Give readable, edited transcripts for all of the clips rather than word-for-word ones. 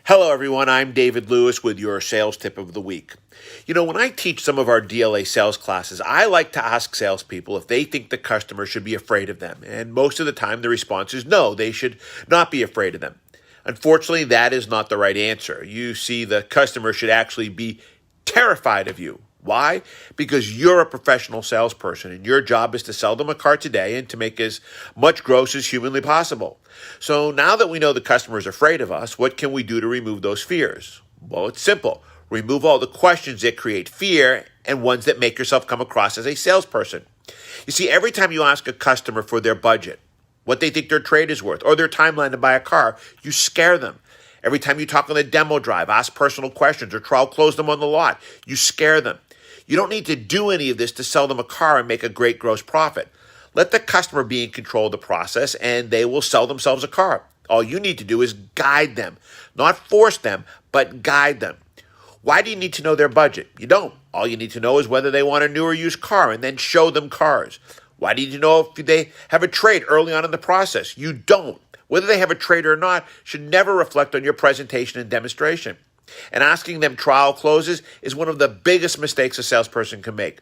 Hello, everyone. I'm David Lewis with your sales tip of the week. When I teach some of our DLA sales classes, I like to ask salespeople if they think the customer should be afraid of them. And most of the time, the response is no, they should not be afraid of them. Unfortunately, that is not the right answer. You see, the customer should actually be terrified of you. Why? Because you're a professional salesperson and your job is to sell them a car today and to make as much gross as humanly possible. So now that we know the customer is afraid of us, what can we do to remove those fears? Well, it's simple. Remove all the questions that create fear and ones that make yourself come across as a salesperson. You see, every time you ask a customer for their budget, what they think their trade is worth, or their timeline to buy a car, you scare them. Every time you talk on the demo drive, ask personal questions, or trial close them on the lot, you scare them. You don't need to do any of this to sell them a car and make a great gross profit. Let the customer be in control of the process and they will sell themselves a car. All you need to do is guide them, not force them, but guide them. Why do you need to know their budget? You don't. All you need to know is whether they want a new or used car and then show them cars. Why do you need to know if they have a trade early on in the process? You don't. Whether they have a trade or not should never reflect on your presentation and demonstration. And asking them trial closes is one of the biggest mistakes a salesperson can make.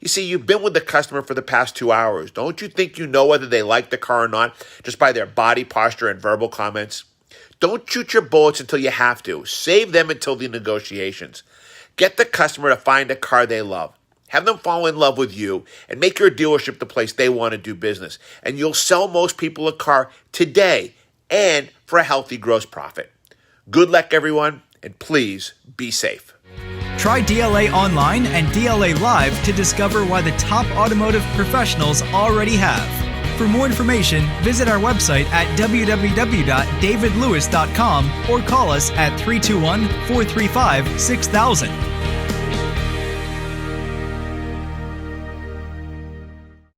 You see, you've been with the customer for the past 2 hours. Don't you think you know whether they like the car or not just by their body posture and verbal comments? Don't shoot your bullets until you have to. Save them until the negotiations. Get the customer to find a car they love. Have them fall in love with you and make your dealership the place they want to do business. And you'll sell most people a car today and for a healthy gross profit. Good luck, everyone. And please be safe. Try DLA Online and DLA Live to discover why the top automotive professionals already have. For more information, visit our website at www.davidlewis.com or call us at 321-435-6000.